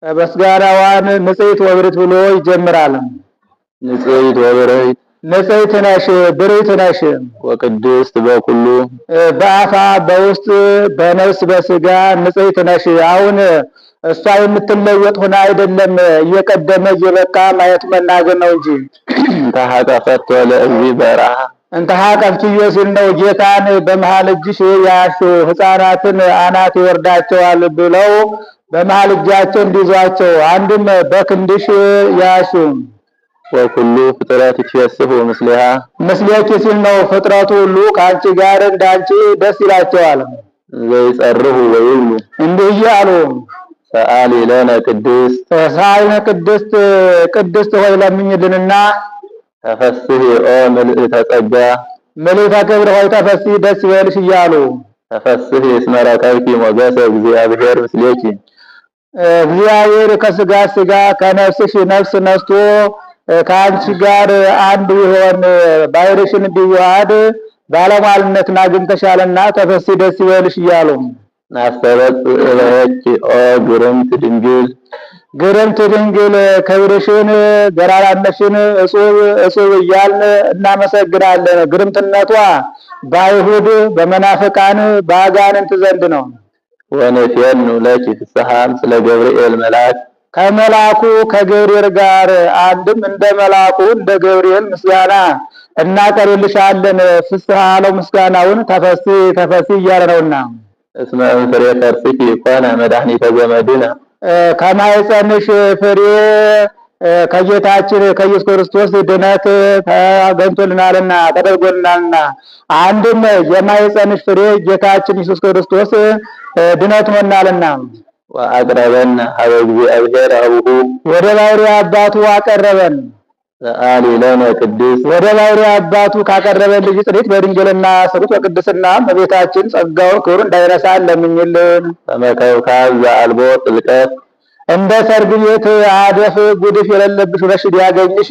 በስጋራዋን ንጽሕት ወብርት ብሎ ይጀምራል። ንጽሕት ወብርት ንጽሕት ነሽ ብርት ነሽ ወቅድስት በኩሉ በአፋ በውስጥ በነፍስ በስጋ ንጽሕት ነሽ። አሁን እሷ የምትለወጥ ሆነ አይደለም፣ እየቀደመ እየበቃ ማየት መናገር ነው እንጂ ተሐቀፈት ለእዚ በረሃ እንተሐቀፍትዮ ሲል ነው። ጌታን በመሃል እጅሽ ያሹ ሕፃናትን አናት ይወርዳቸዋል ብለው በመሃል እጃቸው እንዲዟቸው አንድም በክንድሽ ያሹ። ወኩሉ ፍጥረት ይትፈስሑ ምስሊሃ ምስሌኪ ሲል ነው። ፍጥረቱ ሁሉ ከአንቺ ጋር እንዳንቺ ደስ ይላቸዋል። ዘይጸርሁ ወይብሉ እንዲህ እያሉ ሰአሊ ለነ ቅድስት ሰአሊነ ቅድስት ቅድስት ሆይ ለምኝልንና ተፈስሒ ኦ ምልዕተ ጸጋ ምልዕተ ክብር ሆይ ተፈስሒ ደስ ይበልሽ እያሉ ተፈስሒ እስመ ረከብኪ ሞገሰ እግዚአብሔር ምስሌኪ እግዚአብሔር ከስጋ ስጋ ከነፍስሽ ነፍስ ነስቶ ከአንቺ ጋር አንድ ይሆን ባሕርሽን ቢዋሃድ ባለሟልነትን አግኝተሻልና ተፈስሒ ደስ ይበልሽ እያሉ ናስተበጽ እለኪ ኦ ግርምት ድንግል ግርምት ድንግል ክብርሽን ገራራነሽን እጹብ እያልን እናመሰግናለን። ግርምትነቷ በአይሁድ በመናፍቃን በአጋንንት ዘንድ ነው። ወነፌኑ ለኪ ፍስሐ ምስለ ገብርኤል መልአክ ከመልአኩ ከገብርኤል ጋር አንድም እንደ መልአኩ እንደ ገብርኤል ምስጋና እናቀርብልሻለን። ፍስሐ አለው ምስጋናውን ተፈስሒ ተፈስሒ እያለ ነውና እስመ እንፍሬ ከርስኪ ኮነ መድኃኒተ ዘመድነ ከማኅፀንሽ ፍሬ ከጌታችን ከኢየሱስ ክርስቶስ ድነት ተገኝቶልናልና ተደርጎልናልና አንድም የማኅፀንሽ ፍሬ ጌታችን ኢየሱስ ክርስቶስ ድነት ሆናልና ወአቅረበነ ሀበ እግዚአብሔር አቡሁ ወደ ባሕርይ አባቱ አቀረበን። ሰአሊ ለነ ቅድስት ወደ ባሕርይ አባቱ ካቀረበን ልጅ ጥሪት በድንግልና ስሩት በቅድስና በቤታችን ጸጋውን ክብሩን እንዳይረሳን ለምኝልን። ከመከብካብ ዘአልቦ ጥልቀት እንደ ሰርግ ቤት አደፍ ጉድፍ የሌለብሽ ሆነሽ ቢያገኝሽ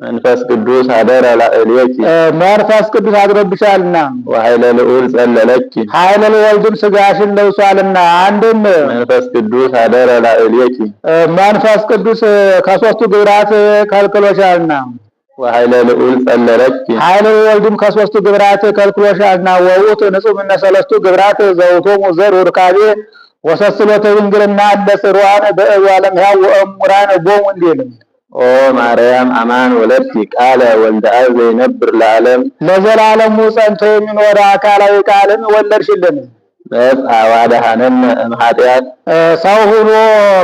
መንፈስ ቅዱስ አደረ ላዕሌኪ መንፈስ ቅዱስ አድሮብሻልና ወኃይለ ልዑል ጸለለኪ ኃይለ ልወልድም ስጋሽን ለብሷልና አንድም መንፈስ ቅዱስ አደረ ላዕሌኪ መንፈስ ቅዱስ ከሦስቱ ግብራት ከልክሎሻልና ወኃይለ ልዑል ጸለለኪ ኃይለ ልወልድም ከሦስቱ ግብራት ከልክሎሻልና ወውእቱ ንጹሕ እምነ ሰለስቱ ግብራት ዘውእቶሙ ዘር ወርካቤ ወሰስሎተ ድንግልና ለስርዋን በእዋለም ያው ወእሙራን ቦሙ እንዲል ኦ ማርያም አማን ወለድኪ ቃለ ወልደ አብ ዘይነብር ለዓለም ለዘላለሙ ጸንቶ የሚኖር አካላዊ ቃልን ወለድሽልን። መጽአ ወአድኀነነ እምኃጢአት ሰው ሆኖ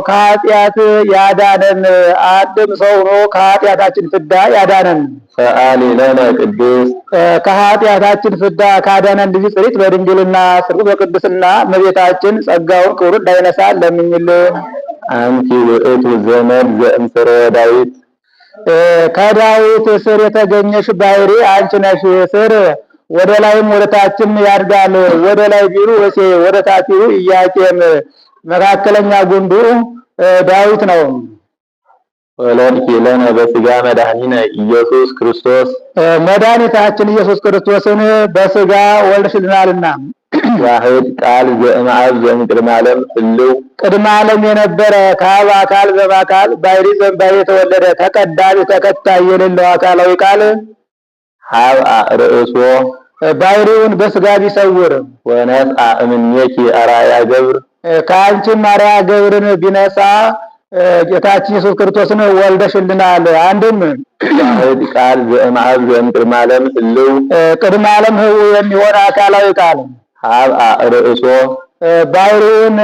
ከኃጢአት ያዳነን አንድም ሰው ሆኖ ከኃጢአታችን ፍዳ ያዳነን። ሰአሊ ለነ ቅድስት ከኃጢአታችን ፍዳ ካዳነን ልጅ ጽሪት በድንግልና ስርጉት በቅድስና እመቤታችን ጸጋውን ክብሩን እንዳይነሳን ለምኝልን። አንቲ ውእቱ ዘመድ ዘእምስረ ዳዊት ከዳዊት ስር የተገኘሽ ባሕርይ አንቺ ነሽ። ስር ወደ ላይም ወደ ታችም ያድጋል። ወደ ላይ ቢሉ እሴይ ወደ ታች ቢሉ ኢያቄም መካከለኛ ጉንዱ ዳዊት ነው። ወለድኪ ለነ በሥጋ መድኃኒነ ኢየሱስ ክርስቶስ መድኃኒታችን ኢየሱስ ክርስቶስን በሥጋ ወልደሽልናልና ዋሕድ ቃል ዘእምአብ ዘእምቅድመ ዓለም ህልው ቅድመ ዓለም የነበረ ከአብ አካል በአካል ባሕርይ ዘእምባሕርይ የተወለደ ተቀዳሚ ተከታይ የሌለው አካላዊ ቃል ሀብአ ርእሶ ባሕርዩን በሥጋ ቢሰውር ወነስአ እምኔኪ አርአያ ገብር ከአንቺም አርአያ ገብርን ቢነሳ ጌታችን ኢየሱስ ክርስቶስን ወልደሽልናል። አንድም ዋሕድ ቃል ዘእምአብ ዘእምቅድመ ዓለም ህልው ቅድመ ዓለም ህውእ የሚሆን አካላዊ ቃል ሀብአ ርእሶ ባሕርዩን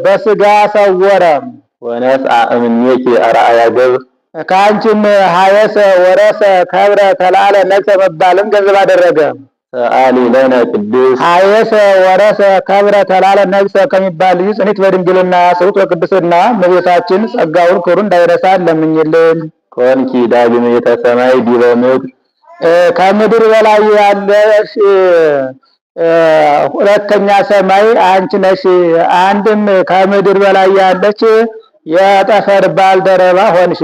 በሥጋ ሰወረ ወነስአ እምኔኪ አርአያ ገብር ከአንቺም ሀየሰ ወረሰ ከብረ ተላለ ነግሰ መባልን ገንዘብ አደረገ። ሰአሊ ለነ ቅድስት ሀየሰ ወረሰ ከብረ ተላለ ነግሰ ከሚባል ልጅ ጽኒት በድንግልና ስሩት በቅድስና እመቤታችን ጸጋውን ክብሩን እንዳይረሳን ለምኝልን። ኮንኪ ዳግምየተ ሰማይ ዲበ ምድር ከምድር በላይ ያለሽ ሁለተኛ ሰማይ አንቺ ነሽ። አንድም ከምድር በላይ ያለች የጠፈር ባልደረባ ሆንሽ።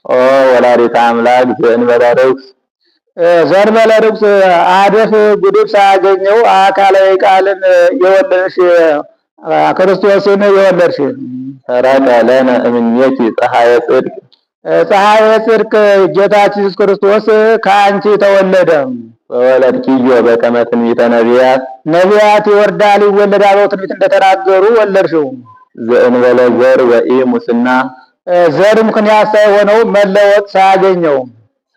ኦ ወላዲተ አምላክ ዘእንበለ ርኩስ ዘእንበለ ርኩስ አደፍ ጉድፍ ሳያገኘው አካላዊ ቃልን የወለድሽ ክርስቶስን የወለድሽ ሰረቀ ለነ እምኔኪ ፀሐየ ጽድቅ ፀሐየ ጽድቅ ጌታችን ኢየሱስ ክርስቶስ ከአንቺ ተወለደ። ወወለድኪዮ በከመ ትንቢተ ነቢያት ነቢያት ይወርዳል ይወለዳል ብለው ትንቢት እንደተናገሩ ወለድሽው። ዘእንበለ ዘር ወኢሙስና ዘር ምክንያት ሳይሆነው መለወጥ ሳያገኘው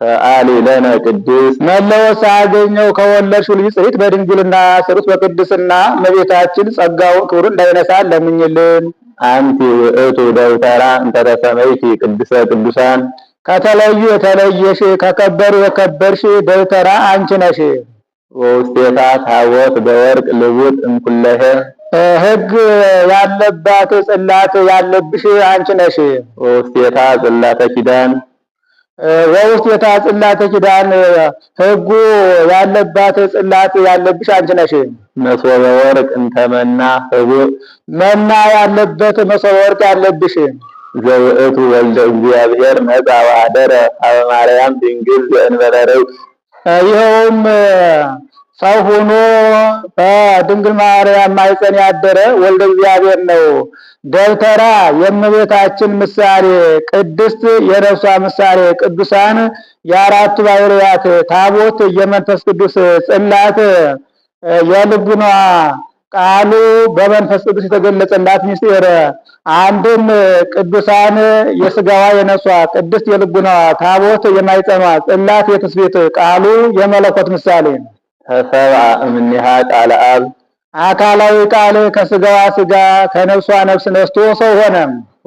ሰአሊ ለነ ቅድስት መለወጥ ሳያገኘው ከወለድሽው ልጅ ጽሪት በድንግልና ስሩት በቅድስና እመቤታችን ጸጋውን ክብሩን እንዳይነሳ ለምኝልን። አንቲ ውእቱ ደብተራ እንተ ተሰመይቲ ቅድስተ ቅዱሳን ከተለዩ የተለየሽ ከከበሩ የከበርሽ ደብተራ አንቺ ነሽ። ወውስቴታ ታቦት በወርቅ ልቡጥ እምኩለሄ ሕግ ያለባት ጽላት ያለብሽ አንቺ ነሽ። ወውስቴታ ጽላተ ኪዳን ወውስቴታ ጽላተ ኪዳን ሕጉ ያለባት ጽላት ያለብሽ አንቺ ነሽ። መሶበ ወርቅ እንተመና ህቡዕ መና ያለበት መሶበ ወርቅ ያለብሽ ዘውእቱ ወልደ እግዚአብሔር መጻ ወአደረ ኀበ ማርያም ድንግል ዘእንበለ ርግብ ይኸውም ሰው ሆኖ በድንግል ማርያም ማኅፀን ያደረ ወልደ እግዚአብሔር ነው። ደብተራ የእመቤታችን ምሳሌ፣ ቅድስት የነፍሷ ምሳሌ፣ ቅዱሳን የአራቱ ባሕርያት፣ ታቦት የመንፈስ ቅዱስ ጽላት የልቡና ቃሉ በመንፈስ ቅዱስ የተገለጸላት ምስጢር አንድም ቅዱሳን የስጋዋ የነፍሷ፣ ቅድስት የልቡናዋ፣ ታቦት የማኅፀኗ፣ ጽላት የትስብእት ቃሉ የመለኮት ምሳሌ ተሰብአ እምኔሃ ቃለ አብ አካላዊ ቃል ከስጋዋ ስጋ ከነፍሷ ነፍስ ነስቶ ሰው ሆነ።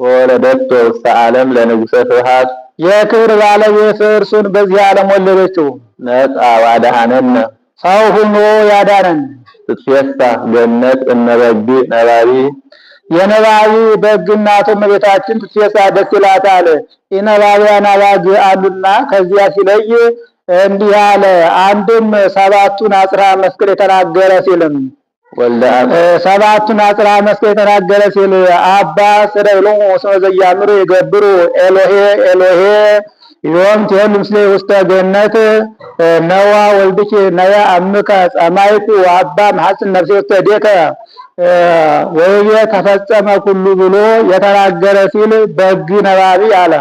ወወለደቶ ውስተ ዓለም ለንጉሠ ስብሐት የክብር ባለቤት እርሱን በዚህ ዓለም ወለደችው። ነጻ ወአድኀነነ ሰው ሆኖ ያዳነን። ስትፌሳህ ገነት እመበግ ነባቢ የነባቢ በግ እናቱ እመቤታችን ትፌሳህ ደስ ይላታል። የነባቢያን አባግ አሉና ከዚያ ሲለይ እንዲህ አለ። አንድም ሰባቱን አጽርሐ መስቀል የተናገረ ሲልም ሰባቱን አጽርሐ መስቀል የተናገረ ሲል አባ ስረይሎሙ እስመ ዘያምሩ ይገብሩ ኤሎሄ ኤሎሄ ዮም ትሄሉ ምስሌ ውስተ ገነት ነዋ ወልድኪ ነያ አምከ ጸማይኩ አባ መሐፅን ነፍሴ ውስተ እዴከ ወይቤ ተፈጸመ ኩሉ ብሎ የተናገረ ሲል በግ ነባቢ አለ።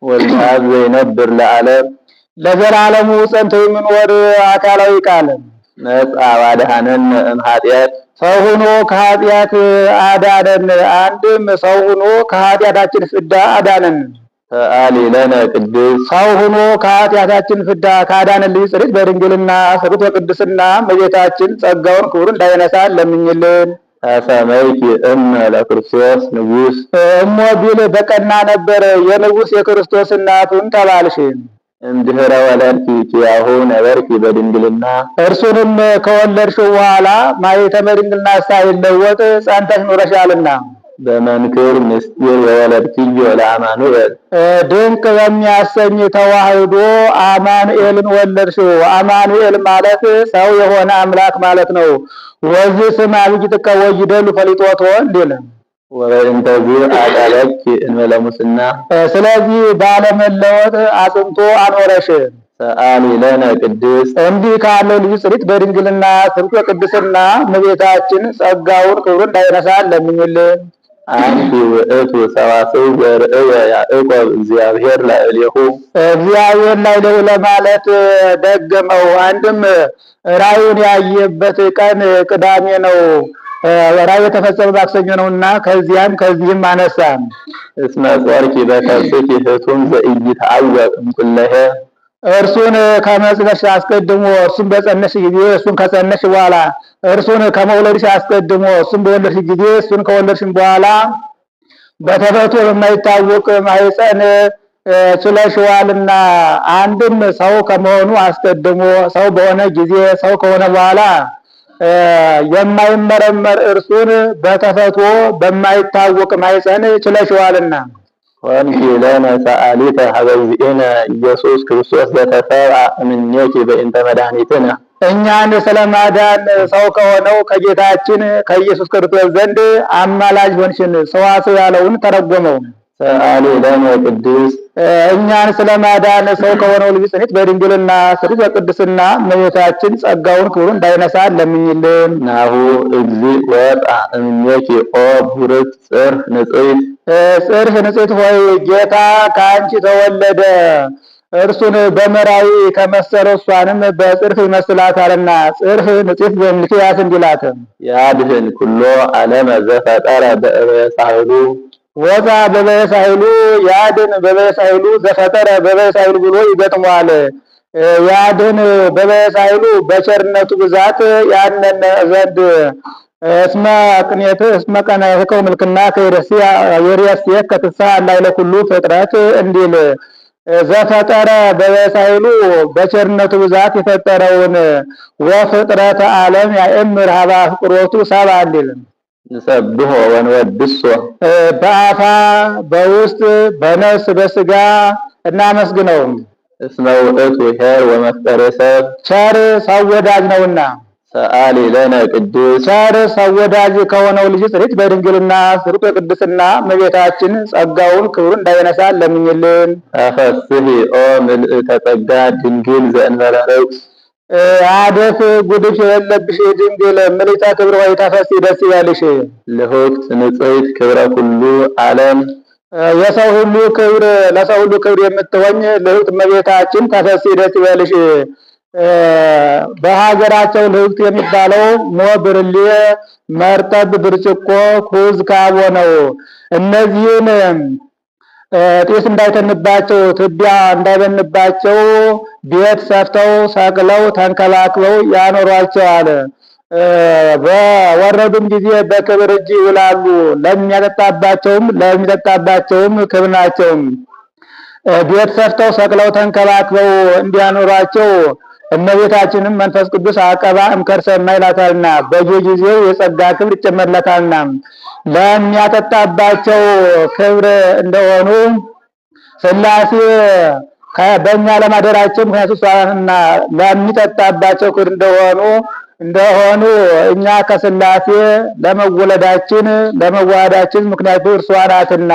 ወልደ አብ ዘይነብር ለዓለም ለዘላለሙ ጸንቶ የሚኖር አካላዊ ቃል ነጻ ወአድኀነነ እምኃጢአት ሰው ሆኖ ከኃጢአት አዳነን። አንድም ሰው ሆኖ ከኃጢአታችን ፍዳ አዳነን። ሰአሊ ለነ ቅድስት ሰው ሆኖ ከኃጢአታችን ፍዳ ካዳነን ልጅ ጽሪት በድንግልና ስሩት በቅድስና እመቤታችን ጸጋውን ክብሩን እንዳይነሳ ለምኝልን። ተሰመይቲ እመ ለክርስቶስ ንጉሥ እሞ ቢል በቀና ነበር የንጉሥ የክርስቶስ እናቱን ተባልሽ። እምድኅረ ወለድኪ ኪያሁ ነበርኪ በድንግልና እርሱንም ከወለድሽው በኋላ ማኅተመ ድንግልና ሳይለወጥ ጸንተሽ ኖረሻልና በመንክር ምስጢር የወለድኪዮ ለአማኑኤል ድንቅ በሚያሰኝ ተዋህዶ አማኑኤልን ወለድሽው። አማኑኤል ማለት ሰው የሆነ አምላክ ማለት ነው። ወዚህ ስም አብይ ጥቀ ወይደሉ ፈሊጦቶ እንዲል ወበእንተዝ አቃለኪ እንበለ ሙስና ስለዚህ ባለመለወጥ አጽንቶ አኖረሽ። ሰአሊ ለነ ቅድስት እንዲህ ካለው ልጅ ጽሪት በድንግልና ስሩት በቅድስና እመቤታችን ጸጋውን ክብሩን እንዳይነሳ ለምኝልን። አንቲ ውእቱ ሰዋስው ዘርእየ ያዕቆብ እግዚአብሔር ላዕሌሁ እግዚአብሔር ላዕሌሁ ለማለት ደገመው። አንድም ራእዩን ያየበት ቀን ቅዳሜ ነው። ራእዩ የተፈጸመ ማክሰኞ ነውና ከዚህም አነሳ። እስመ ጾርኪ በከብትኪ ሕቱም ዘኢይትዐወቅ እምኩለሄ እርሱን ከመጽነሽ አስቀድሞ እርሱን በጸነሽ ጊዜ እርሱን ከጸነሽ በኋላ እርሱን ከመውለድሽ አስቀድሞ እርሱን በወለድሽ ጊዜ እርሱን ከወለድሽም በኋላ በተፈጥሮ በማይታወቅ ማኅፀን ችለሽዋልና አንድም ሰው ከመሆኑ አስቀድሞ ሰው በሆነ ጊዜ ሰው ከሆነ በኋላ የማይመረመር እርሱን በተፈጥሮ በማይታወቅ ማኅፀን ችለሽዋልና ወንኪ ለነ ሰአሊተ ሀበ እግዚእነ ኢየሱስ ክርስቶስ ዘተሰብአ እምኔኪ በእንተ መድኃኒትነ እኛን ስለማዳን ሰው ከሆነው ከጌታችን ከኢየሱስ ክርስቶስ ዘንድ አማላጅ ሆንሽን። ሰዋስው ያለውን ተረጎመው። ሰአሊ ለነ ቅድስት እኛን ስለማዳን ሰው ከሆነው ልጅ ጽኒት በድንግልና ስሩት በቅድስና እመቤታችን ጸጋውን ክብሩን እንዳይነሳ ለምኝልን። ናሁ እግዚእ ወጣ እምኔኪ ኦ ቡርክት ጽርሕ ንጽሕት ጽርህ ንጽሕት ሆይ ጌታ ከአንቺ ተወለደ። እርሱን በመራዊ ከመሰለው እሷንም በጽርህ ይመስላታልና ጽርህ ንጽሕት በሚልክያስ እንዲላት ያድህን ኩሎ ዓለም ዘፈጠረ በእበሳይሉ ወዛ በበሳይሉ ያድን በበሳይሉ ዘፈጠረ በበሳይሉ ብሎ ይገጥመዋል። ያድን በበሳይሉ በቸርነቱ ብዛት ያነነ ዘንድ እስመ ቀናይከው ምልክና ከይረሲያ የሪያስየ ከተሳ ላይ ለኩሉ ፍጥረት እንዲል ዘፈጠረ በበሳይሉ በቸርነቱ ብዛት የፈጠረውን ወፍጥረተ ዓለም ያእምር ሀባ ፍቅሮቱ ሰባ እንዲል ንሰብሖ ወንወድሶ በአፋ በውስጥ በነፍስ በስጋ እናመስግነው። እስመ ውእቱ ኄር ወመፍቀሬ ሰብ ቸር ሰው ወዳጅ ነውና ሰአሊ ለነ ቅዱስ ቸር ሰው ወዳጅ ከሆነው ልጅ ጽሪት በድንግልና ስሩቅ ቅድስና እመቤታችን ጸጋውን ክብሩን እንዳይነሳ ለምኝልን። አፈስሒ ኦ ምልዕተ ጸጋ ድንግል ዘእንበለ ርኩስ አደፍ ጉድፍ የሌለብሽ ድንግል ምልዕተ ክብር ሆይ ተፈሲ ደስ ይበልሽ። ልሁክት ንጽሕት ክብረ ኩሉ ዓለም የሰው ሁሉ ክብር ለሰው ሁሉ ክብር የምትሆኝ ልሁክት እመቤታችን ተፈሲ ደስ ይበልሽ። በሀገራቸው ልሁክት የሚባለው ሞ ብርሌ፣ መርጠብ፣ ብርጭቆ፣ ኩዝ፣ ካቦ ነው። እነዚህን ጢስ እንዳይተንባቸው ትቢያ እንዳይበንባቸው ቤት ሰፍተው ሰቅለው ተንከባክበው ያኖሯቸዋል። በወረዱም ጊዜ በክብር እጅ ይውላሉ። ለሚጠጣባቸውም ክብር ናቸው። ቤት ሰፍተው ሰቅለው ተንከባክበው እንዲያኖሯቸው እመቤታችንም መንፈስ ቅዱስ አቀባ እምከርሰ ይላታልና በየጊዜው የጸጋ ክብር ይጨመርለታልና ለሚያጠጣባቸው ክብር እንደሆኑ ሥላሴ በእኛ ለማደራቸው ምክንያቱ እሷና ለሚጠጣባቸው ክብር እንደሆኑ እኛ ከሥላሴ ለመዋሃዳችን ምክንያቱ እርሷ ናትና።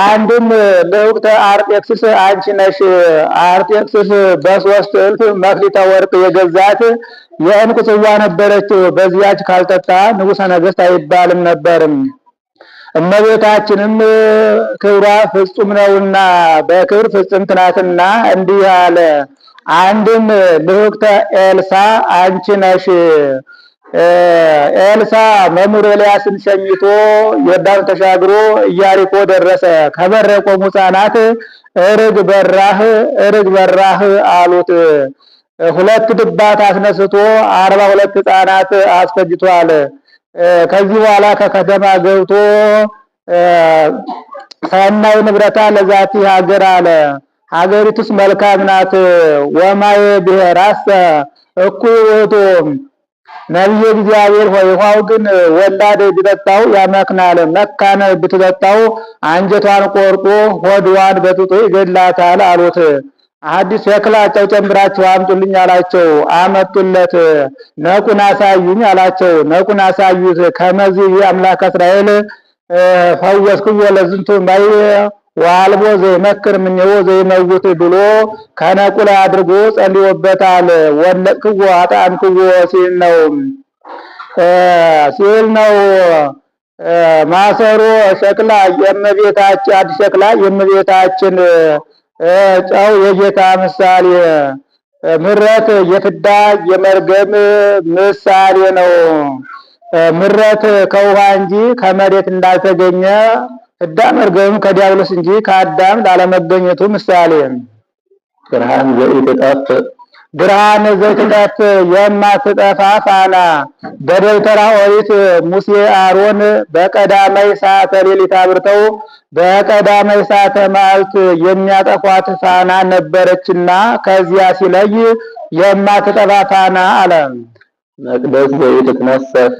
አንድም ልዑክተ አርጤክስስ አንቺ ነሽ። አርጤክስስ በ3 እልፍ መክሊተ ወርቅ የገዛት የዕንቁ ጽዋ ነበረችው። በዚያች ካልጠጣ ንጉሠ ነገሥት አይባልም ነበርም። እመቤታችንም ክብሯ ፍጹም ነውና በክብር ፍጽምት ናትና እንዲህ አለ። አንድም ልዑክተ ኤልሳ አንቺ ነሽ። ኤልሳ መምህር ኤልያስን ሸኝቶ ዮርዳኖስ ተሻግሮ ኢያሪኮ ደረሰ። ከበር የቆሙ ሕፃናት እርግ በራህ አሉት። 2 ድባት አስነስቶ 42 ሕፃናት አስፈጅቷል። ከዚህ በኋላ ከከተማ ገብቶ ሰናይ ንብረታ ለዛቲ ሀገር አለ። ሀገሪቱስ መልካም ናት። ወማየ ብሔራሰ እኩይ ውእቱ ነቢየ እግዚአብሔር ሆይ ውሃው ግን ወላድ ቢጠጣው ያመክናል። መካነ ብትጠጣው አንጀቷን ቆርጦ ሆድዋን በጥጦ ይገድላታል አሉት። አዲስ የክላቸው ጨምራችሁ አምጡልኝ አላቸው። አመጡለት። ነቁን አሳዩኝ አላቸው። ነቁን አሳዩት። ከመዚህ አምላክ እስራኤል ፈወስክዎ ለዝንቱ ማይ ዋልቦ ዘይመክር ምኔዎ ዘይመውት ብሎ ከነቁ ላይ አድርጎ ጸልዮበታል። ወለቅክዎ አጣምክዎ ሲል ነው። ማሰሮ ሸክላ የእመቤታችን አዲስ ሸክላ የእመቤታችን ጨው የጌታ ምሳሌ፣ ምሕረት የፍዳ የመርገም ምሳሌ ነው። ምሕረት ከውሃ እንጂ ከመሬት እንዳልተገኘ ፍዳ መርገም ከዲያብሎስ እንጂ ከአዳም ላለመገኘቱ ምሳሌ። ብርሃን ዘይትጠፍ የማትጠፋ ፋና በደብተራ ኦሪት ሙሴ አሮን በቀዳማይ ሰዓተ ሌሊት አብርተው በቀዳማይ ሰዓተ መዓልት የሚያጠፏት ፋና ነበረችና ከዚያ ሲለይ የማትጠፋ ፋና አለ። መቅደስ ዘይትነሰፍ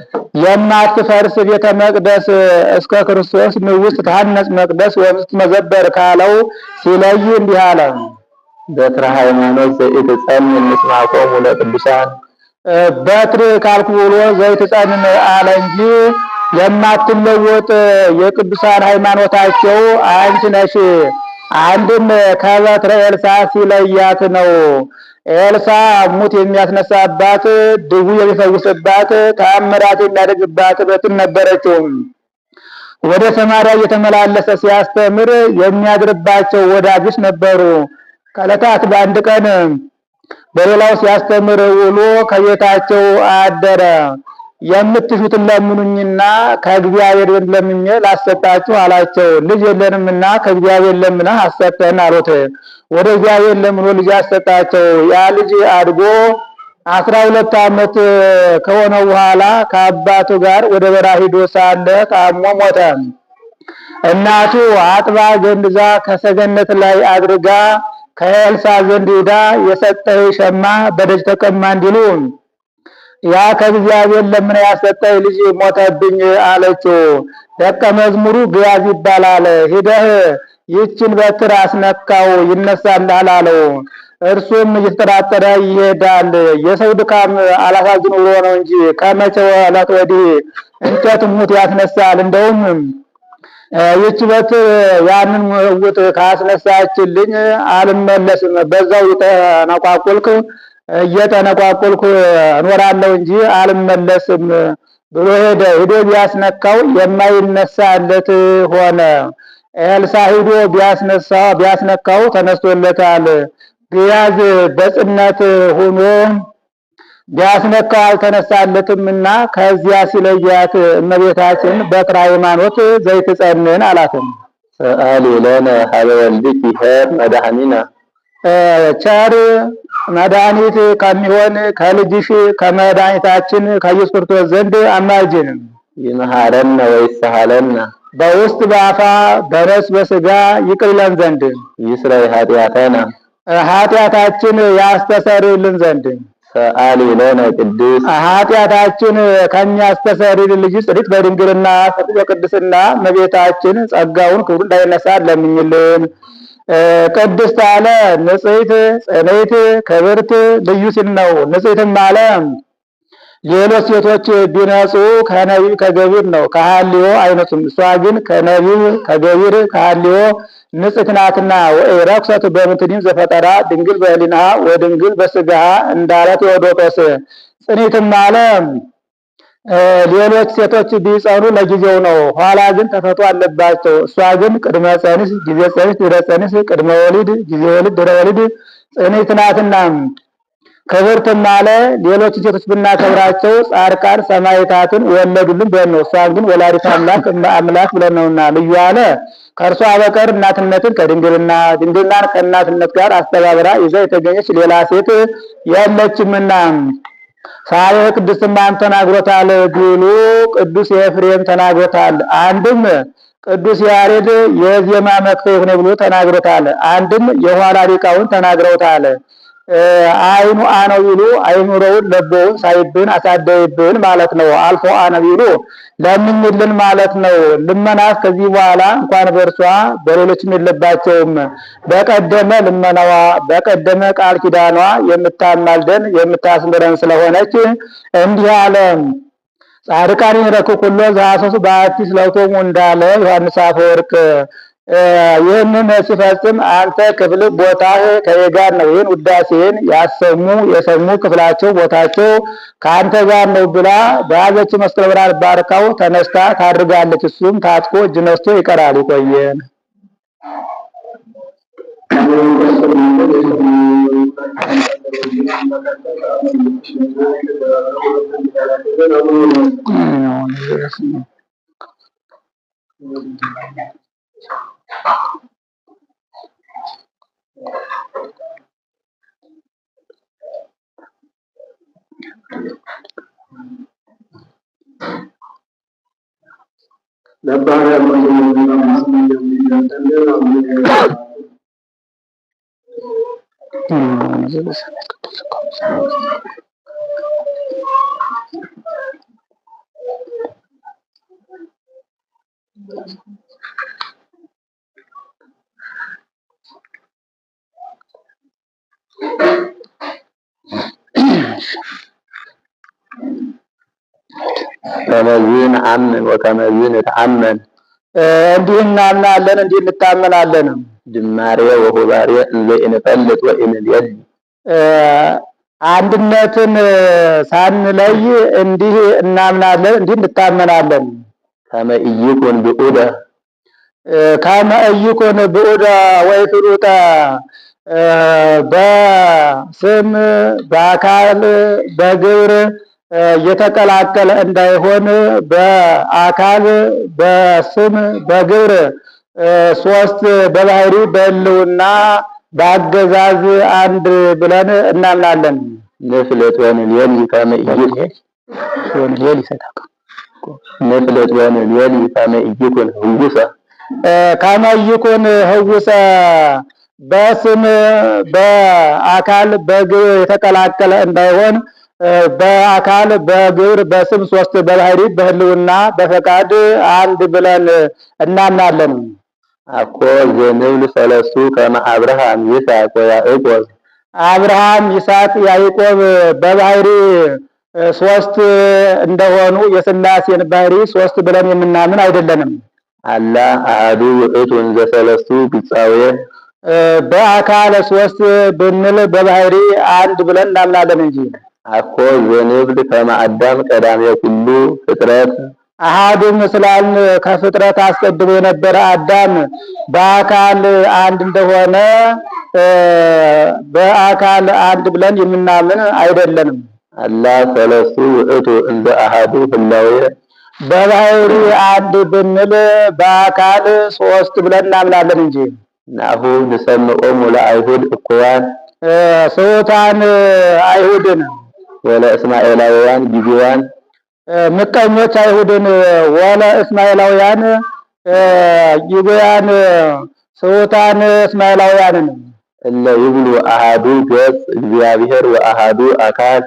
የማትፈርስ ቤተ መቅደስ እስከ ክርስቶስ ንውስት ታነጽ መቅደስ ወምስት መዘበር ካለው ሲለይ እንዲህ አለ። በትረ ሃይማኖት ዘይትጸን ምስማቆሙ ለቅዱሳን በትር ካልኩ ብሎ ዘይትጸን አለ እንጂ የማትለወጥ የቅዱሳን ሃይማኖታቸው አንቺ ነሽ። አንድም ከበትረ ኤልሳ ሲለያት ነው። ኤልሳ ሙት የሚያስነሳባት፣ ድውይ የሚፈውስባት፣ ተአምራት የሚያደርግባት በትር ነበረችው። ወደ ሰማርያ እየተመላለሰ ሲያስተምር የሚያድርባቸው ወዳጆች ነበሩ። ከዕለታት በአንድ ቀን በሌላው ሲያስተምር ውሎ ከቤታቸው አደረ። የምትሹትን ለምኑኝና ከእግዚአብሔር ዘንድ ለምኜ ላሰጣችሁ አላቸው። ልጅ የለንምና ከእግዚአብሔር ለምነህ አሰጠን አሉት። ወደ እግዚአብሔር ለምኖ ልጅ አሰጣቸው። ያ ልጅ አድጎ 12 ዓመት ከሆነው በኋላ ከአባቱ ጋር ወደ በረሃ ሄዶ ሳለ ታሞ ሞተ። እናቱ አጥባ ገንዛ ከሰገነት ላይ አድርጋ ከኤልሳ ዘንድ ሄዳ የሰጠህ ሸማ በደጅ ተቀማ እንዲሉ ያ ከእግዚአብሔር ለምን ያሰጠህ ልጅ ሞተብኝ አለችው። ደቀ መዝሙሩ ግያዝ ይባላል። ሄደህ ይችን በትር አስነካው ይነሳልሃል አለው። እርሱም እየተጠራጠረ ይሄዳል። የሰው ድካም አላሳዝን ብሎ ነው እንጂ ከመቼ ዕለት ወዲህ እንጨት ሙት ያስነሳል። እንደውም ይህች በትር ያንን ውጥ ካስነሳችልኝ አልመለስም፣ በዛው እየተነቋቆልኩ እኖራለሁ እንጂ አልመለስም ብሎ ሄደ። ሄዶ ቢያስነካው የማይነሳለት ሆነ። ኤልሳ ሄዶ ቢያስነካው ተነስቶለታል። ግያዝ በጽነት ሆኖ ቢያስነካው አልተነሳለትምና ከዚያ ሲለያት እመቤታችን በትረ ሃይማኖት ዘይትጸንን አላትም። ሰአሊ ለነ ሀበ ወልድኪ ኄር መድኃኒነ ቸር መድኃኒት ከሚሆን ከልጅሽ ከመድኃኒታችን ከኢየሱስ ክርስቶስ ዘንድ አማልጅን። ይመሃረነ ወይሰሃለነ በውስጥ በአፋ በነፍስ በስጋ ይቅር ይለን ዘንድ ይስረይ ኃጢአተነ ኃጢአታችን ያስተሰርይልን ዘንድ ሰአሊ ለነ ቅዱስ ኃጢአታችን ከሚያስተሰርይልን ልጅ ጽድቅ በድንግልና በቅድስና እመቤታችን ጸጋውን ክብሩን እንዳይነሳ ለምኝልን። ቅድስት አለ ንጽሕት ጽንዕት ክብርት ልዩ ሲል ነው። ንጽሕትም አለ ሌሎች ሴቶች ቢነጹ ከነቢብ ከገቢር ነው፣ ከሐልዮ አይነቱም። እሷ ግን ከነቢብ ከገቢር ከሐልዮ ንጽሕት ናትና። ወኢረክሰት በምንትኒም ዘፈጠራ ድንግል በሕሊናሃ ወድንግል በሥጋሃ እንዳለ ቴዎዶጦስ። ጽንዕትም አለ ሌሎች ሴቶች ቢጸኑ ለጊዜው ነው፣ ኋላ ግን ተፈቶ አለባቸው። እሷ ግን ቅድመ ጸኒስ ጊዜ ጸኒስ ድህረ ጸኒስ ቅድመ ወሊድ ጊዜ ወሊድ ድህረ ወሊድ ጽንዕት ናትና። ክብርትም አለ ሌሎች ሴቶች ብናከብራቸው ጻድቃን ሰማዕታትን ወለዱልን ብለን ነው። እሷን ግን ወላዲተ አምላክ ብለን ነውና። ልዩ አለ ከእርሷ በቀር እናትነትን ከድንግልና ድንግልናን ከእናትነት ጋር አስተባብራ ይዛ የተገኘች ሌላ ሴት የለችምና። ሳሌ ቅዱስ ማን ተናግሮታል ቢሉ ቅዱስ ኤፍሬም ተናግሮታል። አንድም ቅዱስ ያሬድ የዜማ መክፈይ ሆነ ብሎ ተናግሮታል። አንድም የኋላ ሊቃውንት ተናግረውታል። አይኑ አነው ቢሉ አይኑረውን ለቦውን ሳይብን አሳደይብን ማለት ነው። አልፎ አነ ቢሉ ለምንልን ማለት ነው። ልመናስ ከዚህ በኋላ እንኳን በእርሷ በሌሎችም የለባቸውም። በቀደመ ልመናዋ በቀደመ ቃል ኪዳኗ የምታማልደን የምታስምረን ስለሆነች እንዲህ አለ። ጻድቃን ይረክቡ ኩሎ ዘሐሰሱ በአቲ ስለውቶሙ እንዳለ ዮሐንስ አፈወርቅ። ይህንን ሲፈጽም አንተ ክፍል ቦታህ ከኔ ጋር ነው፣ ይህን ውዳሴን የሰሙ ክፍላቸው ቦታቸው ከአንተ ጋር ነው ብላ በያዘች መስቀል ብርሃን ባርካው ተነስታ ታድርጋለች። እሱም ታጥቆ እጅ ነስቶ ይቀራል። ይቆየን። ከመዝን አምን ወከመዝን ተአመን እንዲህ እናምናለን እንዲህ እንታመናለን። ድማሬ ወሁባሬ እንዘ እንፈልጥ ወእንልየል አንድነትን ሳንለይ እንዲህ እናምናለን እንዲህ እንታመናለን። ከመ ኢይኩን ብዑደ ከመ ኢይኩን ብዑደ ወይፍሉጠ በስም በአካል በግብር የተቀላቀለ እንዳይሆን በአካል በስም በግብር ሶስት በባህሪ በሕልውና በአገዛዝ አንድ ብለን እናምናለን። ንፍለጥ ወንቤል ከመ ኢይኩን ወንጌል ይሰጣል። ንፍለጥ ወንቤል ከመ ኢይኩን ህውሰ ከመ ኢይኩን ህውሰ በስም በአካል በግብር የተቀላቀለ እንዳይሆን በአካል በግብር በስም ሶስት በባህሪ በሕልውና በፈቃድ አንድ ብለን እናምናለን። አኮ ዘንብል ሰለስቱ ከመ አብርሃም ይስሐቅ ወያዕቆብ አብርሃም ይስሐቅ ያዕቆብ በባህሪ ሶስት እንደሆኑ የሥላሴን ባህሪ ሶስት ብለን የምናምን አይደለንም። አላ አሐዱ ውእቱ እንዘ ሰለስቱ ቢጻዌ በአካል ሶስት ብንል በባህሪ አንድ ብለን እናምናለን እንጂ። አኮ ዘንብል ከመ አዳም ቀዳሜ ኩሉ ፍጥረት አሐዱ ምስላልን ከፍጥረት አስቀድሞ የነበረ አዳም በአካል አንድ እንደሆነ በአካል አንድ ብለን የምናምን አይደለንም። አላ ሰለስቱ ውእቱ እንዘ አሐዱ ህላዌ በባህሪ አንድ ብንል በአካል ሶስት ብለን እናምናለን እንጂ። ናሁ ንሰምዖሙ ለአይሁድ እኩያን ስሑታን አይሁድን ወለእስማኤላውያን ጊዜዋን ምቀኞች አይሁድን ወለእስማኤላውያን ጊዜያን ስሑታን እስማኤላውያንን እለ ይብሉ አሐዱ ገጽ እግዚአብሔር ወአሐዱ አካል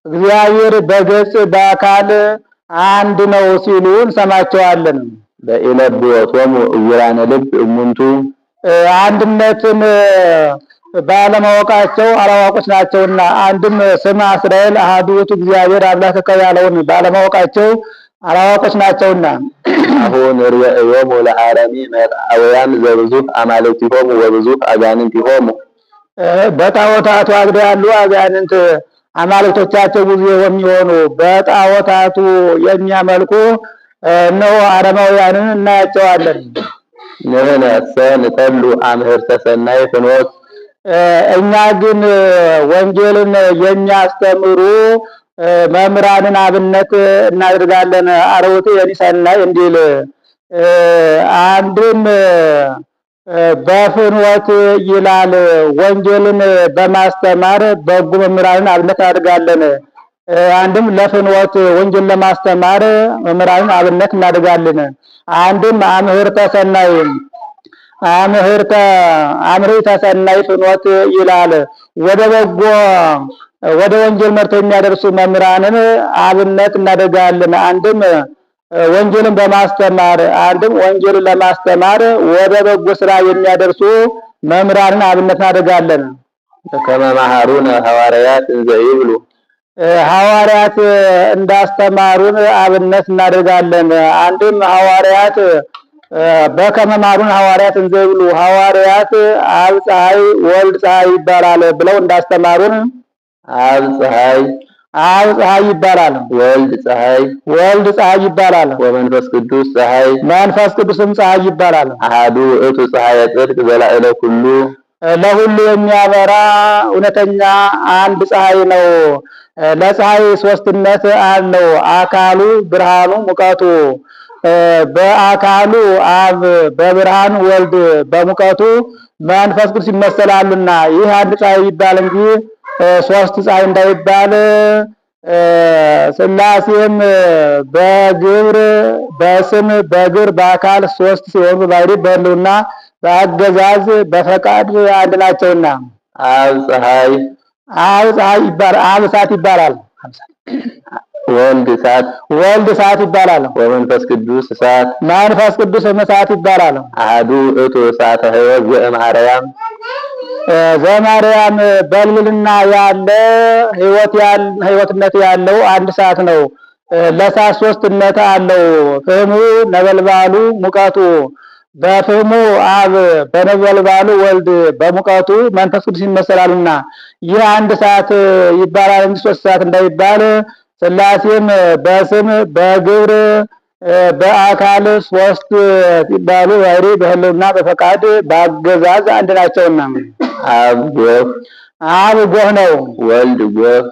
እግዚአብሔር በገጽ በአካል አንድ ነው ሲሉ እንሰማቸዋለን። በኢለብዎቶሙ ዕውራነ ልብ እሙንቱ አንድነትን ባለማወቃቸው አላዋቆች ናቸውና አንድም ስመ እስራኤል አሐዱ ውእቱ እግዚአብሔር አምላክከ ያለውን ባለማወቃቸው አላዋቆች ናቸውና። አሁን ርእዮሙ ለአረሚ መጣውያን ዘብዙሕ አማልክቲሆሙ ወብዙሕ አጋንንቲሆሙ በጣዖታቱ አግደው ያሉ አጋንንት አማልክቶቻቸው ብዙ የሚሆኑ በጣዖታቱ የሚያመልኩ እነሆ አረማውያንን እናያቸዋለን። ንሕነሰ ንተሉ አምህርተ ሰናይ ፍኖት እኛ ግን ወንጌልን የሚያስተምሩ መምህራንን አብነት እናደርጋለን። አርዑት የኒሰናይ እንዲል አንድም በፍኖት ይላል ወንጌልን በማስተማር በጎ መምህራንን አብነት እናደርጋለን። አንድም ለፍኖት ወንጌል ለማስተማር መምህራንን አብነት እናደርጋለን። አንድም አምህርተ ሰናይ አምርዕተ ሰናይ ፍኖት ይላል ወደ በጎ ወደ ወንጌል መርቶ የሚያደርሱ መምህራንን አብነት እናደርጋለን። አንድም ወንጌልን በማስተማር አንድም ወንጌልን ለማስተማር ወደ በጎ ስራ የሚያደርሱ መምህራንን አብነት እናደርጋለን። ከመ መሃሩነ ሐዋርያት እንዘ ይብሉ ሐዋርያት እንዳስተማሩን አብነት እናደርጋለን። አንድም ሐዋርያት በከመ መሃሩነ ሐዋርያት እንዘ ይብሉ ሐዋርያት አብ ፀሐይ ወልድ ፀሐይ ይባላል ብለው እንዳስተማሩን አብ ፀሐይ ይባላል፣ ወልድ ፀሐይ ይባላል፣ ወመንፈስ ቅዱስ ፀሐይ መንፈስ ቅዱስም ፀሐይ ይባላል። አሐዱ ውእቱ ፀሐየ ጽድቅ ዘላዕለ ኩሉ ለሁሉ የሚያበራ እውነተኛ አንድ ፀሐይ ነው። ለፀሐይ ሶስትነት አለው። አካሉ ብርሃኑ ሙቀቱ በአካሉ አብ በብርሃኑ ወልድ በሙቀቱ መንፈስ ቅዱስ ይመሰላሉና ይህ አንድ ፀሐይ ይባል እንጂ ሶስት ፀሐይ እንዳይባል ሥላሴም በግብር በስም በግብር በአካል ሶስት ሲሆኑ በባህሪ በሕልውና በአገዛዝ በፈቃድ አንድ ናቸውና አብ ፀሐይ ይባላል። አብ እሳት ይባላል። ወልድ እሳት ይባላል። ወመንፈስ ቅዱስ እሳት መንፈስ ቅዱስ እሳት ይባላል። አሐዱ ውእቱ እሳተ ሕይወት ዘእምአርያም ዘማርያም በልልና ያለ ሕይወትነት ያለው አንድ እሳት ነው። ለእሳት ሶስትነት አለው። ፍህሙ ነበልባሉ ሙቀቱ በፍህሙ አብ በነበልባሉ ወልድ በሙቀቱ መንፈስ ቅዱስ ይመሰላሉና ይህ አንድ እሳት ይባላል እንጂ ሶስት እሳት እንዳይባል ሥላሴም በስም በግብር በአካል ሶስት ሲባሉ ባህሪ በህልውና በፈቃድ በአገዛዝ አንድ ናቸውና አብ ጎህ አብ ጎህ ነው። ወልድ ጎህ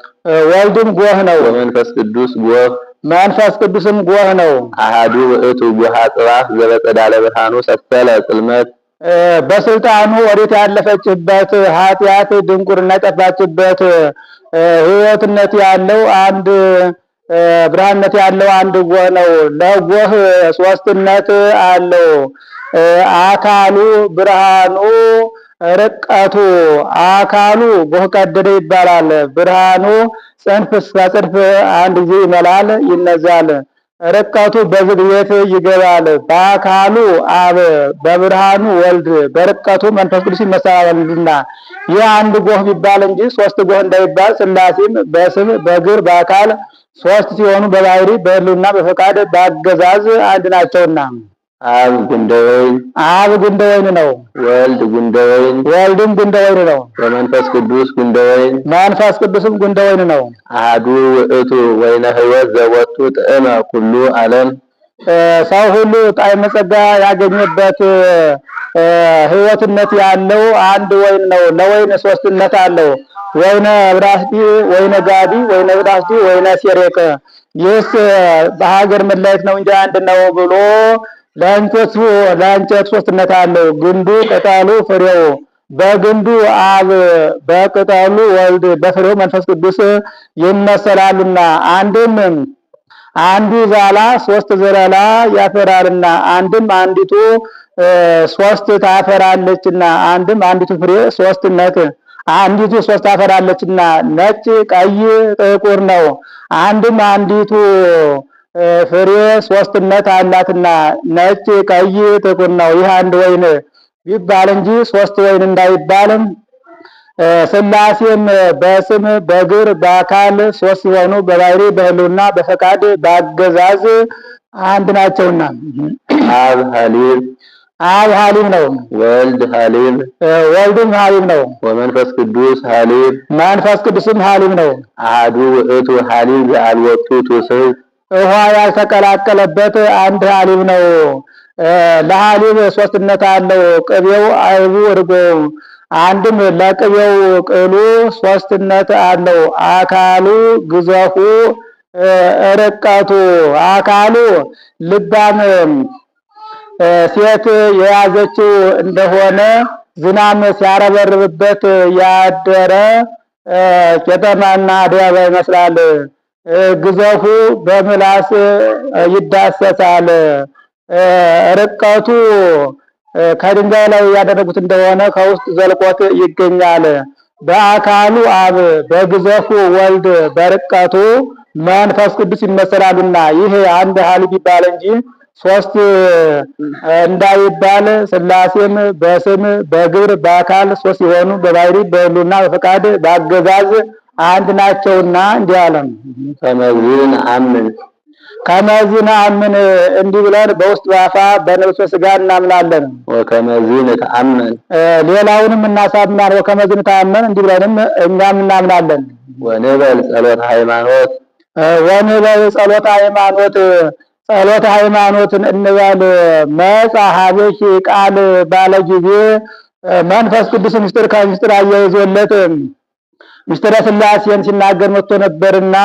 ወልድም ጎህ ነው። ወመንፈስ ቅዱስ ጎህ መንፈስ ቅዱስም ጎህ ነው። አሃዱ ውእቱ ጎሃ ጽባህ ዘበጸዳለ ብርሃኑ ሰተለ ጽልመት በስልጣኑ ወዴት ያለፈችበት ኃጢአት ድንቁርና የጠፋችበት ሕይወትነት ያለው አንድ ብርሃንነት ያለው አንድ ጎህ ነው። ለጎህ ሶስትነት አለው። አካሉ ብርሃኑ ርቀቱ አካሉ ጎህ ቀደደ ይባላል። ብርሃኑ ጽንፍ እስከ ጽንፍ አንድ ጊዜ ይመላል ይነዛል። ርቀቱ በዝግ ቤት ይገባል። በአካሉ አብ በብርሃኑ ወልድ በርቀቱ መንፈስ ቅዱስ ይመሰላሉና ይህ አንድ ጎህ ቢባል እንጂ ሶስት ጎህ እንዳይባል ሥላሴም በስም በግብር በአካል ሶስት ሲሆኑ በባህሪ በህልውና በፈቃድ በአገዛዝ አንድ ናቸውና አብ ጉንደወይን አብ ጉንደወይን ነው። ወልድ ጉንደወይን ወልድም ጉንደወይን ነው። ወመንፈስ ቅዱስ ጉንደወይን መንፈስ ቅዱስም ጉንደወይን ነው። አሐዱ ውእቱ ወይነ ሕይወት ዘወቱ ጥዕመ ኩሉ ዓለም ሰው ሁሉ ጣዕመ ጸጋ ያገኘበት ሕይወትነት ያለው አንድ ወይን ነው። ለወይን ሶስትነት አለው። ወይነ ብራስቲ፣ ወይነ ጋዲ፣ ወይነ ብራስቲ፣ ወይነ ሴሬቅ። ይህስ በሀገር መለየት ነው እንጂ አንድ ነው ብሎ ለእንጨት ሶስትነት አለው። ግንዱ፣ ቅጠሉ፣ ፍሬው። በግንዱ አብ በቅጠሉ ወልድ በፍሬው መንፈስ ቅዱስ ይመሰላሉና አንዱ ዛላ ሶስት ዘለላ ያፈራልና አንዲቱ ሶስት ታፈራለችና አንዲቱ ፍሬ ሶስትነት አንዲቱ ሶስት ታፈራለችና ነጭ፣ ቀይ፣ ጥቁር ነው። አንዲቱ ፍሬ ሶስትነት አላትና ነጭ፣ ቀይ፣ ጥቁር ነው። ይህ አንድ ወይን ቢባል እንጂ ሶስት ወይን እንዳይባልም ሥላሴም በስም በግብር በአካል ሶስት ሲሆኑ በባህሪ በህልውና በፈቃድ በአገዛዝ አንድ ናቸውና አብ ሀሊብ ነው። ወልድ ሀሊብ ወልድም ሀሊብ ነው። ወመንፈስ ቅዱስ ሀሊብ መንፈስ ቅዱስም ሀሊብ ነው። አሐዱ ውእቱ ሀሊብ ዘአልወቱ ትውስብ ውሃ ያልተቀላቀለበት አንድ ሀሊብ ነው። ለሀሊብ ሶስትነት አለው። ቅቤው፣ አይቡ፣ እርጎው። አንድም ለቅቤው ቅሉ ሶስትነት አለው። አካሉ ግዘፉ ርቀቱ አካሉ ልባም ሴት የያዘችው እንደሆነ ዝናም ሲያረበርብበት ያደረ ቄጠማና አድባባ ይመስላል። ግዘፉ በምላስ ይዳሰሳል። ርቀቱ ከድንጋይ ላይ ያደረጉት እንደሆነ ከውስጥ ዘልቆት ይገኛል። በአካሉ አብ በግዘፉ ወልድ በርቀቱ መንፈስ ቅዱስ ይመሰላሉና ይሄ አንድ ሀሊብ ይባል እንጂ ሶስት እንዳይባል ሥላሴም በስም በግብር በአካል ሶስት ሲሆኑ በባህሪ በህልውና በፈቃድ በአገዛዝ አንድ ናቸውና እንዲህ አለም። ከመዝን አምን እንዲህ ብለን በውስጥ በአፋ በነፍስ በሥጋ እናምናለን። ወከመዝን ተአመን ሌላውንም እናሳምናል። ወከመዝን ተአመን እንዲህ ብለንም እኛም እናምናለን። ወንበል ጸሎተ ሃይማኖት ጸሎተ ሃይማኖትን እንበል። መጽሐፍሽ ቃል ባለ ጊዜ መንፈስ ቅዱስ ምስጢር ከምስጢር አያይዞለት ምስጢረ ሥላሴን ሲናገር መጥቶ ነበርና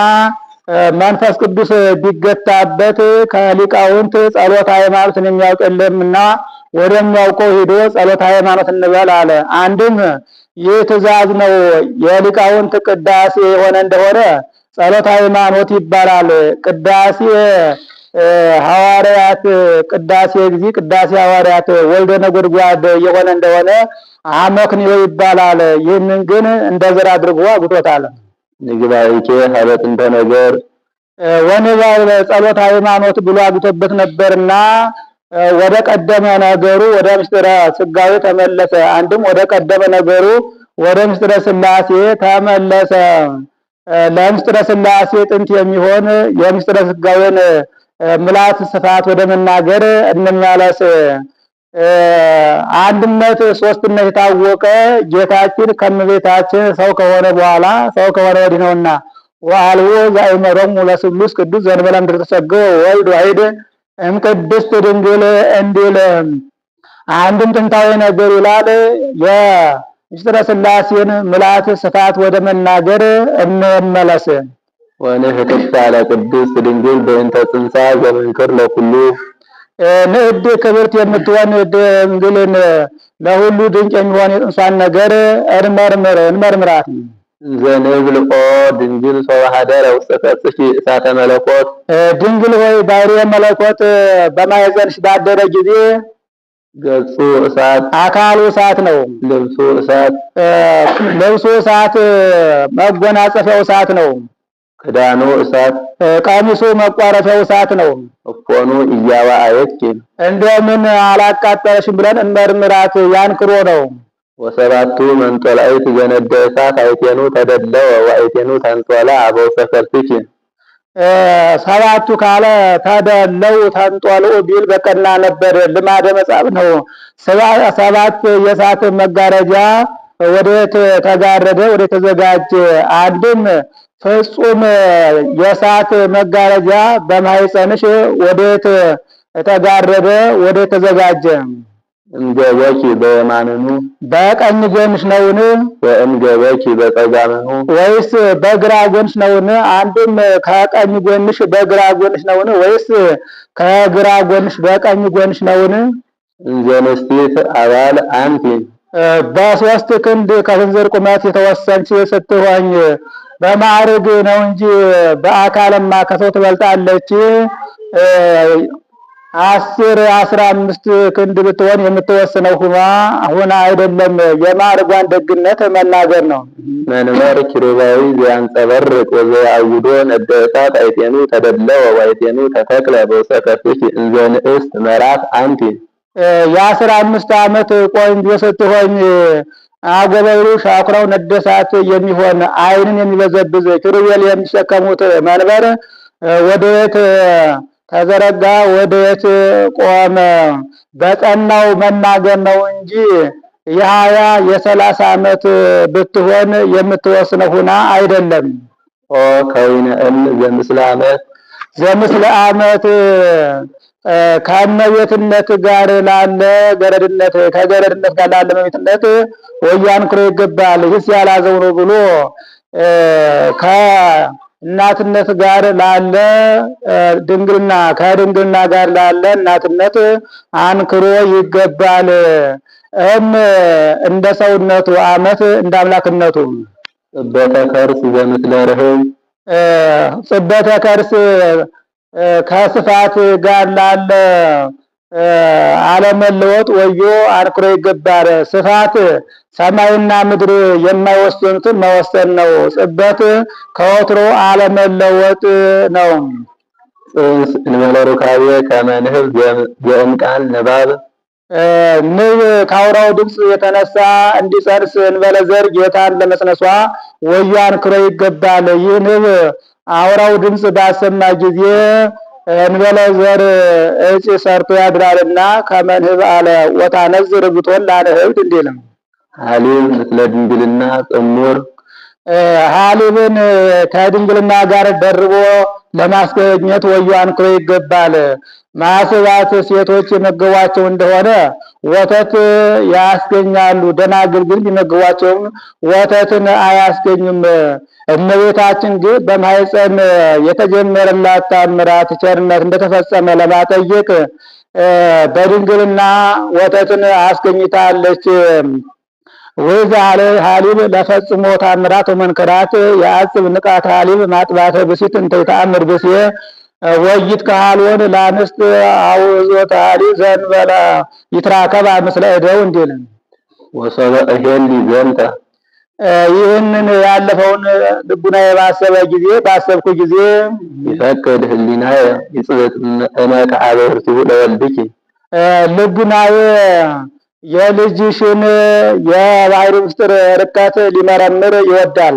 መንፈስ ቅዱስ ቢገታበት ከሊቃውንት ጸሎተ ሃይማኖትን የሚያውቅ የለምና ወደሚያውቀው ሄዶ ጸሎተ ሃይማኖት እንበል አለ። አንድም ይህ ትእዛዝ ነው። የሊቃውንት ቅዳሴ የሆነ እንደሆነ ጸሎተ ሃይማኖት ይባላል። ቅዳሴ ሐዋርያት ቅዳሴ ጊዜ ቅዳሴ ሐዋርያት ወልደ ነጎድጓድ የሆነ እንደሆነ አመክንዮ ይባላል። ይህንን ግን እንደ ዘር አድርጎ አግቶታል። ንግባይኬ ሀበጥንተ ነገር ወንበል ጸሎተ ሃይማኖት ብሎ አግቶበት ነበርና ወደ ቀደመ ነገሩ ወደ ምስጢረ ሥጋዌ ተመለሰ። አንድም ወደ ቀደመ ነገሩ ወደ ምስጢረ ሥላሴ ተመለሰ። ለምስጢረ ሥላሴ ጥንት የሚሆን የምስጢረ ሥጋዌን ምላት ስፋት ወደ መናገር እንመለስ። አንድነት ሶስትነት የታወቀ ጌታችን ከእመቤታችን ሰው ከሆነ በኋላ ሰው ከሆነ ወዲህ ነውና ወአልቦ ዘአእመሮሙ ለስሉስ ቅዱስ ዘእንበለ እምድኅረ ተሰገወ ወልድ ዋሕድ እምቅድስት ድንግል እንዲል አንድም ጥንታዊ ነገር ይላል። የምስጢረ ሥላሴን ምልአት ስፋት ወደ መናገር እንመለስ። ወንህትት አለ ቅድስት ድንግል በእንተ ጽንሳ ዘመንክር ለኩሉ ንዕድ ክብርት የምትሆን ድንግልን ለሁሉ ድንቅ የሚሆን የጽንሷን ነገር እንመርምራት። ዘንብል ኦ ድንግል ሶባሃደረ ውስተ ከርሥኪ እሳተ መለኮት ድንግል ሆይ ባሕርየ መለኮት በማኅፀንሽ ባደረ ጊዜ ገጹ እሳት አካሉ እሳት ነው። ልብሱ እሳት መጎናጸፊያው እሳት ነው። ክዳኑ እሳት ቀሚሱ መቋረፊያው እሳት ነው። እፎኑ ኢያዋአየኪ እንደምን አላቃጠለሽም ብለን እንመርምራት። ያንክሮ ነው። ወሰባቱ መንጦላዕት ዘነደ እሳት አይቴኑ ተደለወ ወአይቴኑ ተንጦላ አበውሰ ከርሥኪ ሰባቱ ካለ ተደለው ተንጦልኡ ቢል በቀና ነበር። ልማደ መጻፍ ነው። ሰባት የእሳት መጋረጃ ወዴት ተጋረደ? ወደ ተዘጋጀ። አንድም ፍጹም የእሳት መጋረጃ በማኅፀንሽ ወዴት ተጋረደ? ወደ ተዘጋጀ። እምገበኪ በየማንኑ በቀኝ ጎንሽ ነውን? ወእምገበኪ በጸጋምኑ ወይስ በግራ ጎንሽ ነውን? አንድም ከቀኝ ጎንሽ በግራ ጎንሽ ነውን? ወይስ ከግራ ጎንሽ በቀኝ ጎንሽ ነውን? እንዘ ንስቲት አባል አንቲ በሶስት ክንድ ከስንዝር ቁመት የተወሰንች ስትሆኝ በማዕረግ ነው እንጂ በአካልማ ከሰው ትበልጣለች። 10-15 ክንድ ብትሆን የምትወስነው ሁና አይደለም። የማዕረጓን ደግነት መናገር ነው። መንበር ኪሩባዊ ዘያንጸበርቅ ወዘያውዶ ነደ እሳት አይቴኑ ተደለወ ወአይቴኑ ተተክለ በውስተ ከርሥኪ እንዘ ንእስት መራት አንቲ የ15 ዓመት ቆንጆ ስትሆኝ አጎበሩ ሻኩራው ነደ እሳት የሚሆን ዓይንን የሚበዘብዝ ኪሩቤል የሚሸከሙት መንበር ወደየት ተዘረጋ? ወደየት ቆመ? በጸናው መናገር ነው እንጂ የ20-30 ዓመት ብትሆን የምትወስነው ሁና አይደለም። ኦ ከዊነ ዘምስለ ዓመት ከእመቤትነት ጋር ላለ ገረድነት ከገረድነት ጋር ላለ እመቤትነት ወያንክሮ ይገባል። ይህስ ያላዘው ነው ብሎ ከእናትነት ጋር ላለ ድንግልና ከድንግልና ጋር ላለ እናትነት አንክሮ ይገባል። እንደ ሰውነቱ ዓመት እንደ አምላክነቱ ጽበተ ከርስ ዘምስለ ርህብ ጽበተ ከርስ ከስፋት ጋር ላለ አለመለወጥ ወዮ አንክሮ ይገባል። ስፋት ሰማይና ምድር የማይወስኑትን መወሰን ነው። ጽበት ከወትሮ አለመለወጥ ነው። ጽንስ እንበለ ሩካቤ ከመ ንህብ ዘእምቃል ንባብ ንብ ከአውራው ድምፅ የተነሳ እንዲጸንስ እንበለ ዘር ጌታን ለመጽነሷ ወዮ አንክሮ ይገባል። ይህ ንብ አውራው ድምፅ ባሰማ ጊዜ እንበለ ዘር እጭ ሰርቶ ያድራልና ከመንህብ አለ ወታነዝር ብቶን ላነህብት እንዲልም ሀሊብ ምስለ ድንግልና ጽሙር ሀሊብን ከድንግልና ጋር ደርቦ ለማስገኘት ወዮ አንክሮ ይገባል። ማስባት ሴቶች የመገቧቸው እንደሆነ ወተት ያስገኛሉ። ደናግል ግን ቢመገቧቸውም ወተትን አያስገኙም። እመቤታችን ግን በማኅፀን የተጀመረላት ታምራት ቸርነት እንደተፈጸመ ለማጠየቅ በድንግልና ወተትን አስገኝታለች። ወዛ አለ ሀሊብ ለፈጽሞ ታምራት ወመንከራት የአጽብ ንቃት ሀሊብ ማጥባተ ብሲት እንተ ተአምር ብሲ ወይት ከሃልወን ላንስት አውዞት ሀሊብ ዘንበላ ይትራከባ ምስለ እደው እንዲል ወሰበ እሄሊ ዘንተ ይህንን ያለፈውን ልቡና ባሰብኩ ጊዜ ይፈቅድ ህሊናየ ይጽበት እመከ አበርቲሁ ለወልድኪ ልቡናዬ የልጅሽን የባህሪ ምስጢር ርቀት ሊመረምር ይወዳል።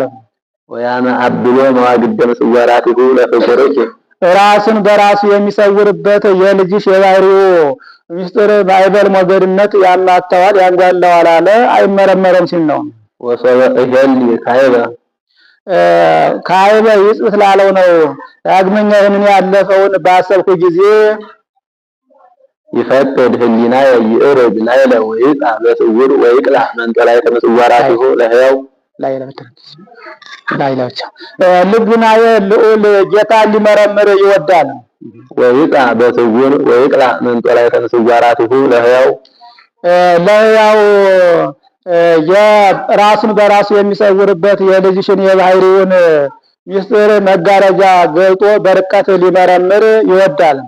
ወያመ አብሎ መዋግደ ምስዋራቲሁ ለፍቁርኪ ራስን በራሱ የሚሰውርበት የልጅሽ የባህሪው ምስጢር ማዕበል ሞገድነት ያማተዋል ያንጓለዋል አለ። አይመረመረም ሲል ነው። ወሰበ እሄሊ ካይበ ይጽብት ላለው ነው። ዳግመኛ ይህንን ያለፈውን ባሰብኩ ጊዜ ይፈቅድ ህሊናየ ይዕርግ ናይለ ወይጣ በስውር ወይቅላ መንጦላዕተ ምጽዋራቲሁ ለሕያው ልቡናየ ልዑል ጌታን ሊመረምር ይወዳል። ወይጣ በስውር ወይቅላ መንጦላዕተ ምጽዋራቲሁ ለሕያው የራሱን በራሱ የሚሰውርበት የልጅሽን የባህሪውን ምስጢር መጋረጃ ገልጦ በርቀት ሊመረምር ይወዳል።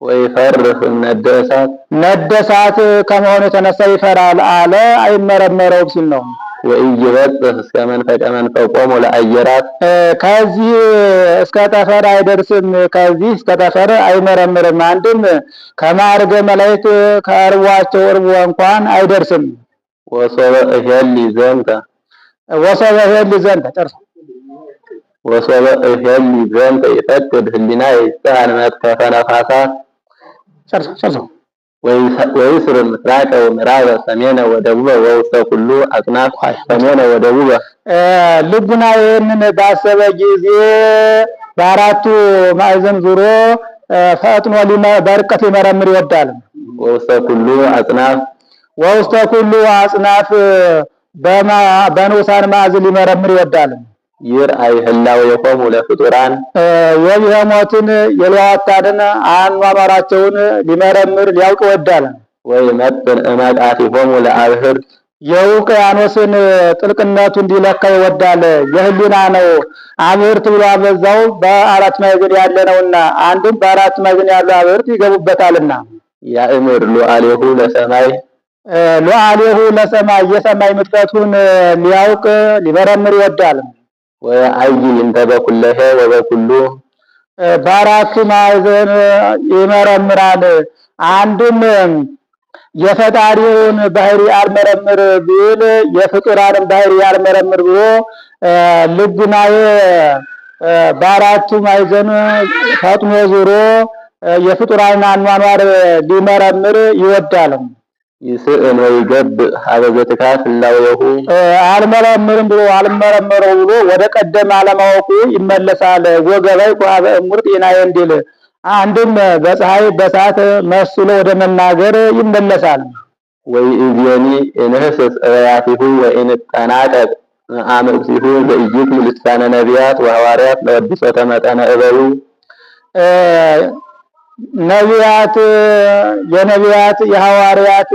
ወይፈርህ ነደ እሳት ነደ እሳት ከመሆኑ የተነሳ ይፈራል አለ አይመረመረውም ሲል ነው። ወኢይበጽሕ እስከ መንፈቀ መንፈቆሙ ለአየራት ከዚህ እስከ ጠፈር አይደርስም፣ ከዚህ እስከ ጠፈር አይመረምርም። አንድም ከማዕርገ መላእክት ከእርቧቸው እርቦ እንኳን አይደርስም። ወሶበ እሄሊ ዘንተ ጨርሶ ወሶበ እሄሊ ዘንተ ይፈቅድ ህሊናየ ይጽአን መጥፈፈ ነፋሳት ጨርሶ ወይስር ምስራቀ ወምዕራበ ሰሜነ ወደቡበ ወውስተ ኩሉ አጽናፍ ሰሜነ ወደቡበ ልቡና ይህንን ባሰበ ጊዜ በአራቱ ማዕዘን ዙሮ ፈጥኖ በርቀት ሊመረምር ይወዳል። ወውስተ ኩሉ አጽናፍ በንዑሳን ማዕዘን ሊመረምር ይወዳል። ይርአይ ህላዌሆሙ ለፍጡራን የቢሄሞትን የሌዋታንን አኗኗራቸውን ሊመረምር ሊያውቅ ይወዳል። ወይመጥን እመቃቲሆሙ ለአብህር የውቅያኖስን ጥልቅነቱ እንዲለካ ይወዳል። የህሊና ነው አብህርት ብሎ አበዛው በአራት ማዕዘን ያለ ነውና አንድም በአራት ማዕዘን ያሉ አብህርት ይገቡበታልና። ያእምር ሉዓሌሁ ለሰማይ የሰማይ ምጥቀቱን ሊያውቅ ሊመረምር ይወዳል። ወአይ እንተ በኩለሄ ወበኩሉ በአራቱ ማዕዘን ይመረምራል። አንድም የፈጣሪውን ባህሪ አልመረምር ቢል የፍጡራንን ባህሪ አልመረምር ብሎ ልቡናዬ በአራቱ ማዕዘን ፈጥኖ ዙሮ የፍጡራንን አኗኗር ሊመረምር ይወዳል። ይስእን ወይገብእ ሀበ ዘትካት ህላዌሁ አልመረምርም ብሎ አልመረመረው ብሎ ወደ ቀደም አለማወቁ ይመለሳል። ወገባይ ቋበ እሙርት ኢናየ እንዲል አንድም በፀሐይ በሰዓት መስሎ ወደ መናገር ይመለሳል። ወይእዜኒ እንህስስ እበያቲሁ ወኢንጠናቀቅ አምእሲሁ ዘኢይክል ልሳነ ነቢያት ወሐዋርያት ለወዲሶተ መጠነ እበዩ የነቢያት የሐዋርያት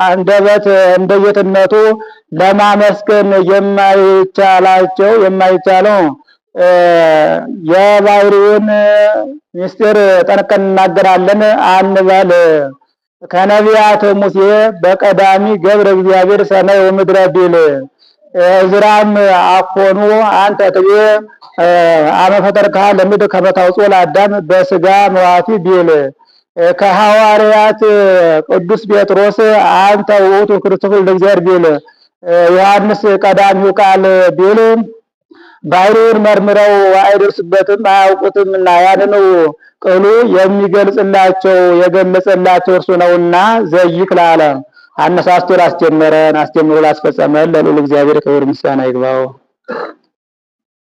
አንደበት እንደየትነቱ ለማመስገን የማይቻለው የባህሪውን ምስጢር ጠንቅቀን እናገራለን አንበል። ከነቢያት ሙሴ በቀዳሚ ገብረ እግዚአብሔር ሰማይ ወምድረ ቢል እዝራም አኮኑ አንተ ትቤ አመፈጠርካ ለምድር ከመታውጾ ለአዳም በስጋ መዋቲ ቢል ከሐዋርያት ቅዱስ ጴጥሮስ አንተ ውእቱ ክርስቶስ ለእግዚአብሔር ቢል ዮሐንስ ቀዳሚው ቃል ቢል ባህሪውን መርምረው አይደርስበትም አያውቁትም እና ያንኑ ቅሉ የሚገልጽላቸው የገለጸላቸው እርሱ ነውና ዘይክል አለ። አነሳስቶ ላስጀመረን አስጀምሮ ላስፈጸመን ለልዑል እግዚአብሔር ክብር ምስጋና ይግባው።